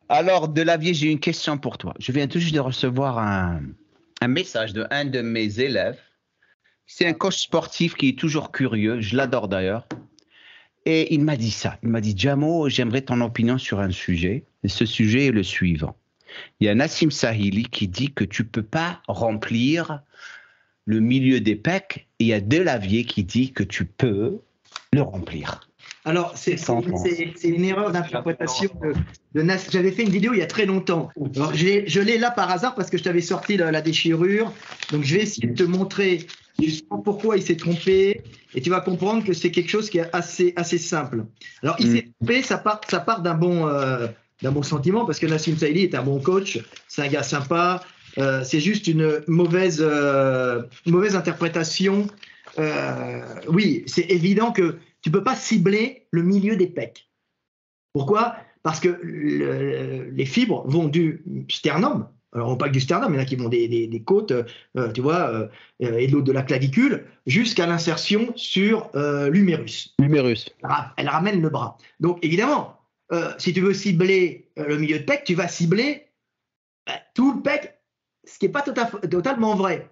Alors, Delavier, j'ai une question pour toi. Je viens tout juste de recevoir un message de un de mes élèves. C'est un coach sportif qui est toujours curieux. Je l'adore d'ailleurs. Et il m'a dit ça. Il m'a dit, Jamo, j'aimerais ton opinion sur un sujet. Et ce sujet est le suivant. Il y a Nassim Sahili qui dit que tu peux pas remplir le milieu des pecs. Et il y a Delavier qui dit que tu peux le remplir. Alors, c'est une erreur d'interprétation de Nassim. J'avais fait une vidéo il y a très longtemps. Alors, je l'ai là par hasard parce que je t'avais sorti la déchirure. Donc, je vais essayer de te montrer justement pourquoi il s'est trompé. Et tu vas comprendre que c'est quelque chose qui est assez simple. Alors, il s'est trompé, ça part d'un bon sentiment parce que Nassim Sahili est un bon coach. C'est un gars sympa. C'est juste une mauvaise interprétation. Oui, c'est évident que tu ne peux pas cibler le milieu des pecs. Pourquoi? Parce que les fibres vont du sternum, alors pas que du sternum, il y en a qui vont des côtes, tu vois, et de l'autre de la clavicule, jusqu'à l'insertion sur l'humérus. L'humérus. Elle ramène le bras. Donc évidemment, si tu veux cibler le milieu de pec, tu vas cibler tout le pec, ce qui n'est pas totalement vrai.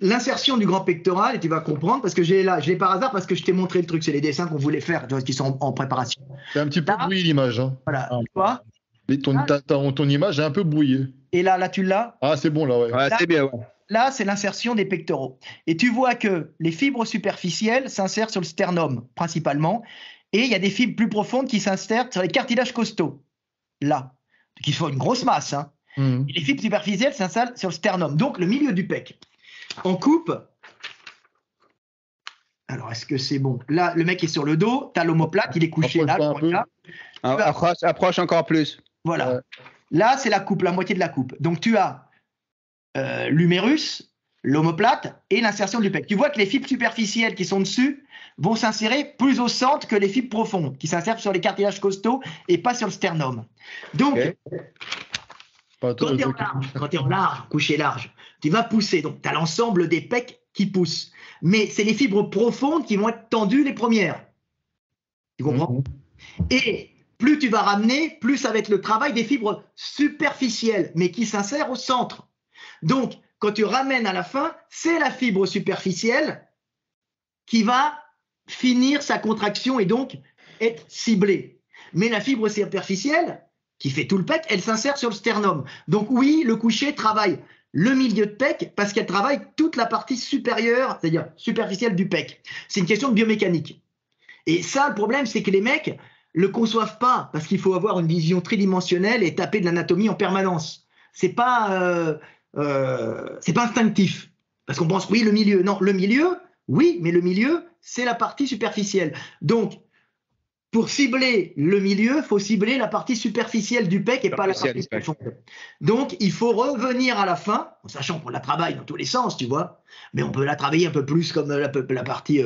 L'insertion du grand pectoral, et tu vas comprendre, parce que je l'ai par hasard, parce que je t'ai montré le truc, c'est les dessins qu'on voulait faire, tu vois, qui sont en préparation. C'est un petit peu brouillé l'image. Hein. Voilà, tu vois. Ton image est un peu brouillée. Et là tu l'as. Ah, c'est bon, là, ouais. Ouais, c'est bien, ouais. Là, c'est l'insertion des pectoraux. Et tu vois que les fibres superficielles s'insèrent sur le sternum, principalement, et il y a des fibres plus profondes qui s'insèrent sur les cartilages costaux, là, qui font une grosse masse. Hein. Et les fibres superficielles s'insèrent sur le sternum, donc le milieu du pec. En coupe, alors est-ce que c'est bon? Là, le mec est sur le dos, tu as l'omoplate, il est couché là. Approche encore plus. Voilà. Ouais. Là, c'est la coupe, la moitié de la coupe. Donc, tu as l'humérus, l'omoplate et l'insertion du pec. Tu vois que les fibres superficielles qui sont dessus vont s'insérer plus au centre que les fibres profondes, qui s'insèrent sur les cartilages costaux et pas sur le sternum. Donc, quand tu es en large, couché large, tu vas pousser. Donc, tu as l'ensemble des pecs qui poussent. Mais c'est les fibres profondes qui vont être tendues les premières. Tu comprends? Et plus tu vas ramener, plus ça va être le travail des fibres superficielles, mais qui s'insèrent au centre. Donc, quand tu ramènes à la fin, c'est la fibre superficielle qui va finir sa contraction et donc être ciblée. Mais la fibre superficielle, qui fait tout le pec, elle s'insère sur le sternum. Donc oui, le coucher travaille le milieu de pec parce qu'elle travaille toute la partie supérieure, c'est-à-dire superficielle du pec. C'est une question de biomécanique. Et ça, le problème, c'est que les mecs le conçoivent pas parce qu'il faut avoir une vision tridimensionnelle et taper de l'anatomie en permanence. C'est pas instinctif. Parce qu'on pense, oui, le milieu. Non, le milieu, oui, mais le milieu, c'est la partie superficielle. Donc, pour cibler le milieu, il faut cibler la partie superficielle du pec et pas la partie profonde. Donc, il faut revenir à la fin, en sachant qu'on la travaille dans tous les sens, tu vois, mais on peut la travailler un peu plus comme la partie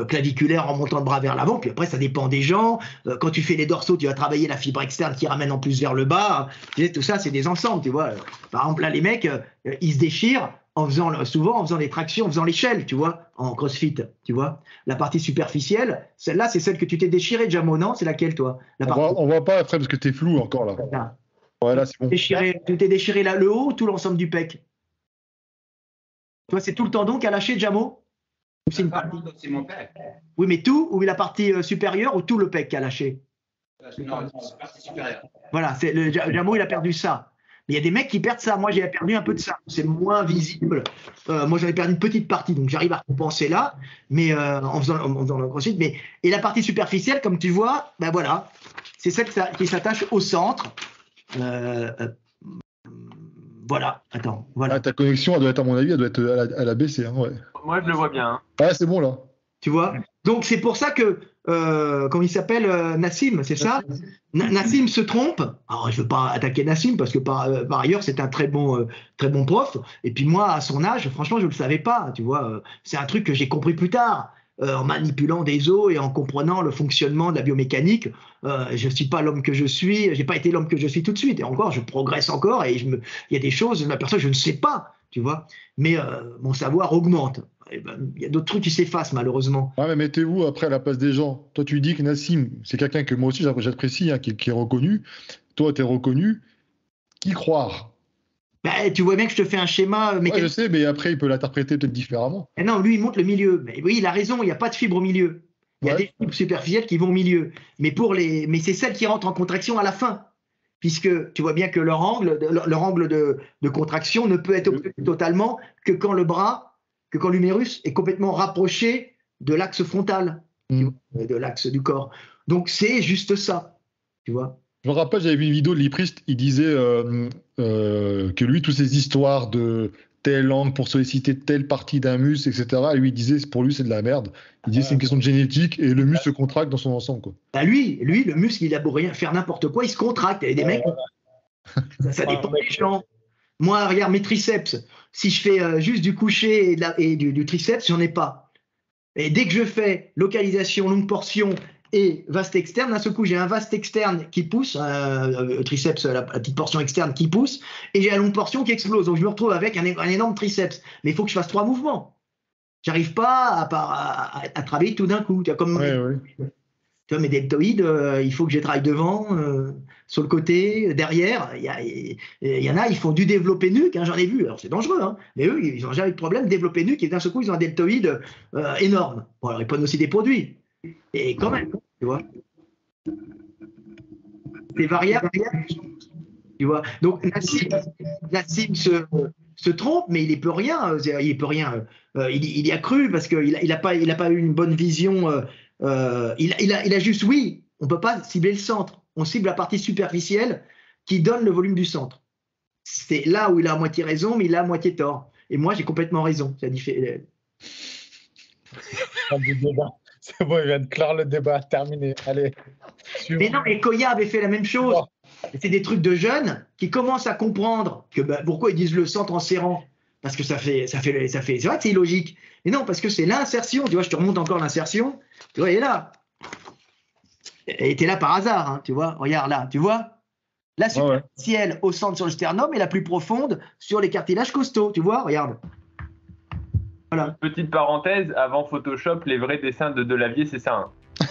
claviculaire en montant le bras vers l'avant, puis après, ça dépend des gens. Quand tu fais les dorsaux, tu vas travailler la fibre externe qui ramène en plus vers le bas. Tu sais, tout ça, c'est des ensembles, tu vois. Par exemple, là, les mecs, ils se déchirent souvent en faisant les tractions, en faisant l'échelle, tu vois, en crossfit, tu vois. La partie superficielle, celle-là, c'est celle que tu t'es déchirée, Jamo, non? C'est laquelle, toi? On voit pas, Fred, parce que t'es flou encore, là. Là. Ouais, là, c'est bon. Tu t'es déchiré là, le haut ou tout l'ensemble du pec? Toi, c'est tout le tendon qui a lâché, Jamo? C'est une partie. C'est mon pec. Oui, mais tout, ou la partie supérieure, ou tout le pec qui a lâché? Non, c'est la partie supérieure. Voilà, Jamo, il a perdu ça. Mais il y a des mecs qui perdent ça. Moi, j'ai perdu un peu de ça. C'est moins visible. Moi, j'avais perdu une petite partie, donc j'arrive à compenser là, mais en faisant le crossfit. Et la partie superficielle, comme tu vois, ben voilà, c'est celle qui s'attache au centre. Voilà. Attends. Voilà. Ah, ta connexion, elle doit être, à mon avis, elle doit être à la baissée. Hein, ouais. Moi, je le vois bien. Hein. Ah, c'est bon là. Tu vois. Donc c'est pour ça que, comment il s'appelle, Nassim, c'est ça? Nassim se trompe. Alors je veux pas attaquer Nassim parce que par ailleurs c'est un très bon prof. Et puis moi à son âge, franchement je le savais pas. Tu vois, c'est un truc que j'ai compris plus tard. En manipulant des os et en comprenant le fonctionnement de la biomécanique, je suis pas l'homme que je suis. J'ai pas été l'homme que je suis tout de suite. Et encore, je progresse encore et il y a des choses, je m'aperçois que je ne sais pas. Tu vois, mais mon savoir augmente. eh ben, il y a d'autres trucs qui s'effacent malheureusement. Ouais, mais mettez-vous après à la place des gens. Toi, tu dis que Nassim, c'est quelqu'un que moi aussi j'apprécie, hein, qui est reconnu. Toi, tu es reconnu. Qui croire? Ben, tu vois bien que je te fais un schéma Ouais, mécanique. je sais, mais après, il peut l'interpréter peut-être différemment. Eh non, lui, il montre le milieu. Mais oui, il a raison, il n'y a pas de fibre au milieu. Il y a Ouais. des fibres superficielles qui vont au milieu. Mais c'est celles qui rentrent en contraction à la fin. Puisque tu vois bien que leur angle de contraction ne peut être obtenu totalement que quand l'humérus est complètement rapproché de l'axe frontal, tu vois, de l'axe du corps. Donc c'est juste ça, tu vois. Je me rappelle, j'avais vu une vidéo de Liprist, il disait que lui, toutes ces histoires de telle angle pour solliciter telle partie d'un muscle, etc., lui, il disait, pour lui, c'est de la merde. Il disait, c'est une question de génétique et le muscle se contracte dans son ensemble, quoi. Bah lui, le muscle, il a beau rien faire n'importe quoi, il se contracte. Il y a des mecs, ça dépend des gens. Moi, regarde mes triceps. Si je fais juste du couché et du triceps, j'en ai pas. Et dès que je fais localisation, longue portion et vaste externe, d'un seul coup, j'ai un vaste externe qui pousse, triceps, la petite portion externe qui pousse, et j'ai la longue portion qui explose. Donc je me retrouve avec un énorme triceps. Mais il faut que je fasse 3 mouvements. J'arrive pas à travailler tout d'un coup. Tu vois, comme tu vois, mes deltoïdes, il faut que je les travaille devant, sur le côté, derrière. Il y en a, ils font du développé nuque, hein, j'en ai vu. Alors c'est dangereux, hein, mais eux, ils n'ont jamais eu de problème. Développé nuque, et d'un seul coup, ils ont un deltoïde énorme. Bon, alors ils prennent aussi des produits. Et quand même, tu vois. C'est variable, tu vois. Donc Nassim se trompe, mais il peut rien. Il peut rien. Il y a cru parce qu'il n'a pas eu une bonne vision. Il a juste, oui, on ne peut pas cibler le centre. On cible la partie superficielle qui donne le volume du centre. C'est là où il a à moitié raison, mais il a à moitié tort. Et moi, j'ai complètement raison. Ça C'est bon, il vient de clore le débat. Terminé. Allez. Mais non, mais Koya avait fait la même chose. C'est des trucs de jeunes qui commencent à comprendre que pourquoi ils disent le centre en serrant. Parce que ça fait. C'est vrai que c'est illogique. Mais non, parce que c'est l'insertion. Tu vois, je te remonte encore l'insertion. Tu vois, elle est là. Elle était là par hasard, hein, tu vois. Regarde là, tu vois. La superficielle au centre sur le sternum et la plus profonde sur les cartilages costaux. Tu vois, regarde. Voilà. Petite parenthèse, avant Photoshop, les vrais dessins de Delavier, c'est ça. Hein.